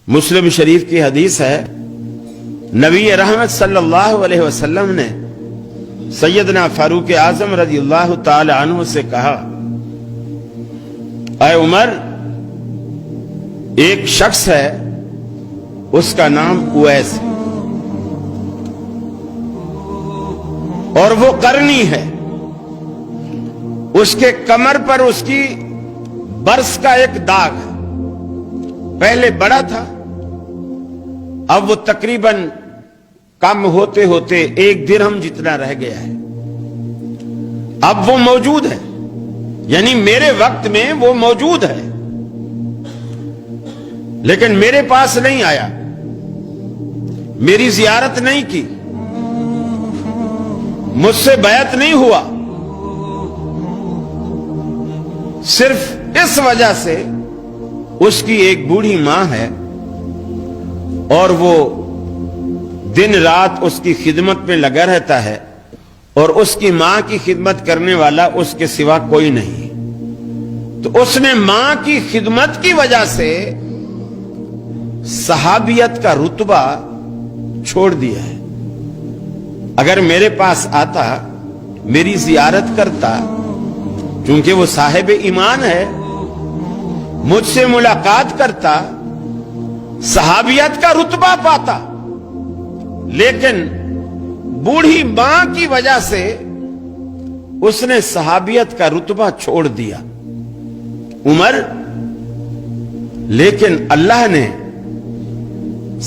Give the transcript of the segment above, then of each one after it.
مسلم شریف کی حدیث ہے، نبی رحمت صلی اللہ علیہ وسلم نے سیدنا فاروق اعظم رضی اللہ تعالی عنہ سے کہا، اے عمر، ایک شخص ہے، اس کا نام اویس ہے اور وہ قرنی ہے، اس کے کمر پر اس کی برس کا ایک داغ ہے، پہلے بڑا تھا، اب وہ تقریباً کم ہوتے ہوتے 1 درہم جتنا رہ گیا ہے، اب وہ موجود ہے، یعنی میرے وقت میں وہ موجود ہے، لیکن میرے پاس نہیں آیا، میری زیارت نہیں کی، مجھ سے بیعت نہیں ہوا، صرف اس وجہ سے اس کی ایک بوڑھی ماں ہے اور وہ دن رات اس کی خدمت میں لگا رہتا ہے، اور اس کی ماں کی خدمت کرنے والا اس کے سوا کوئی نہیں، تو اس نے ماں کی خدمت کی وجہ سے صحابیت کا رتبہ چھوڑ دیا ہے۔ اگر میرے پاس آتا، میری زیارت کرتا، چونکہ وہ صاحب ایمان ہے، مجھ سے ملاقات کرتا، صحابیت کا رتبہ پاتا، لیکن بوڑھی ماں کی وجہ سے اس نے صحابیت کا رتبہ چھوڑ دیا۔ عمر، لیکن اللہ نے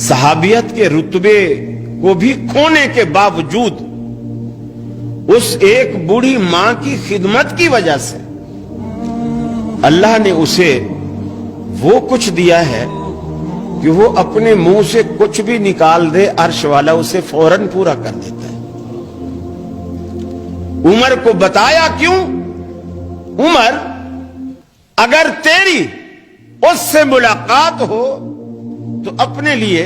صحابیت کے رتبے کو بھی کھونے کے باوجود اس ایک بوڑھی ماں کی خدمت کی وجہ سے اللہ نے اسے وہ کچھ دیا ہے کہ وہ اپنے منہ سے کچھ بھی نکال دے، عرش والا اسے فوراً پورا کر دیتا ہے۔ عمر کو بتایا کیوں؟ عمر، اگر تیری اس سے ملاقات ہو تو اپنے لیے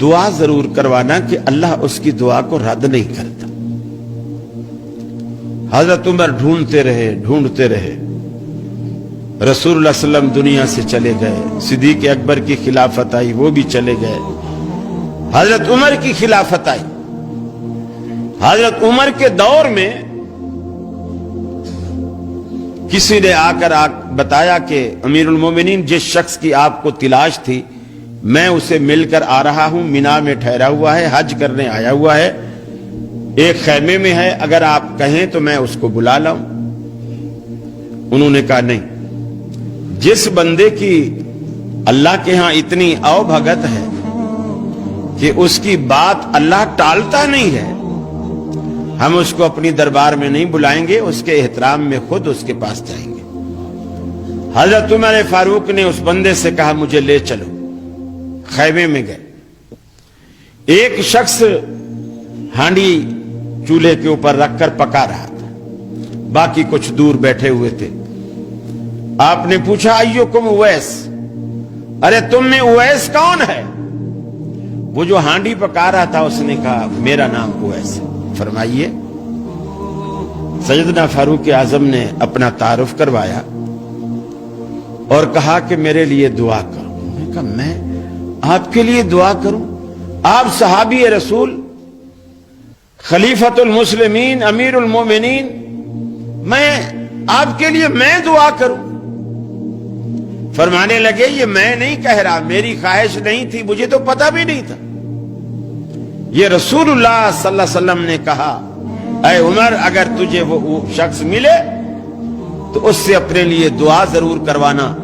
دعا ضرور کروانا کہ اللہ اس کی دعا کو رد نہیں کرتا۔ حضرت عمر ڈھونڈتے رہے، رسول اللہ صلی اللہ علیہ وسلم دنیا سے چلے گئے، صدیق اکبر کی خلافت آئی، وہ بھی چلے گئے، حضرت عمر کی خلافت آئی۔ حضرت عمر کے دور میں کسی نے آ کر بتایا کہ امیر المومنین، جس شخص کی آپ کو تلاش تھی، میں اسے مل کر آ رہا ہوں، مینا میں ٹھہرا ہوا ہے، حج کرنے آیا ہوا ہے، ایک خیمے میں ہے، اگر آپ کہیں تو میں اس کو بلا لاؤں۔ انہوں نے کہا نہیں، جس بندے کی اللہ کے ہاں اتنی او بھگت ہے کہ اس کی بات اللہ ٹالتا نہیں ہے، ہم اس کو اپنی دربار میں نہیں بلائیں گے، اس کے احترام میں خود اس کے پاس جائیں گے۔ حضرت عمر فاروق نے اس بندے سے کہا، مجھے لے چلو۔ خیمے میں گئے، ایک شخص ہانڈی چولہے کے اوپر رکھ کر پکا رہا تھا، باقی کچھ دور بیٹھے ہوئے تھے۔ آپ نے پوچھا، ایوکم اویس، ارے تم میں اویس کون ہے؟ وہ جو ہانڈی پکا رہا تھا اس نے کہا، میرا نام اویس ہے۔ فرمائیے۔ سیدنا فاروق اعظم نے اپنا تعارف کروایا اور کہا کہ میرے لیے دعا کرو۔ میں نے کہا، میں آپ کے لیے دعا کروں؟ آپ صحابی رسول، خلیفۃ المسلمین، امیر المومنین، میں آپ کے لیے میں دعا کروں؟ فرمانے لگے، یہ میں نہیں کہہ رہا، میری خواہش نہیں تھی، مجھے تو پتہ بھی نہیں تھا، یہ رسول اللہ صلی اللہ علیہ وسلم نے کہا، اے عمر، اگر تجھے وہ شخص ملے تو اس سے اپنے لیے دعا ضرور کروانا،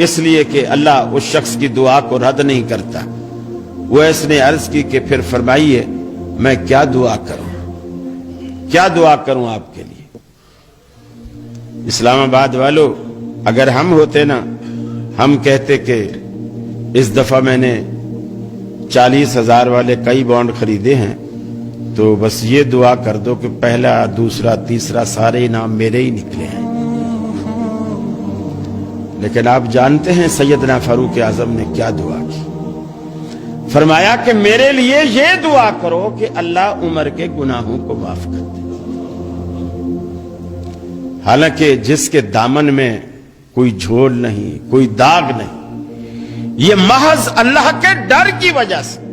اس لیے کہ اللہ اس شخص کی دعا کو رد نہیں کرتا۔ وہ اس نے عرض کی کہ پھر فرمائیے، میں کیا دعا کروں، کیا دعا کروں آپ کے لیے؟ اسلام آباد والوں، اگر ہم ہوتے نا، ہم کہتے کہ اس دفعہ میں نے 40,000 والے کئی بانڈ خریدے ہیں، تو بس یہ دعا کر دو کہ پہلا، دوسرا، تیسرا سارے انعام میرے ہی نکلے ہیں۔ لیکن آپ جانتے ہیں سیدنا فاروق اعظم نے کیا دعا کی؟ فرمایا کہ میرے لیے یہ دعا کرو کہ اللہ عمر کے گناہوں کو معاف کر دے۔ حالانکہ جس کے دامن میں کوئی جھول نہیں، کوئی داغ نہیں، یہ محض اللہ کے ڈر کی وجہ سے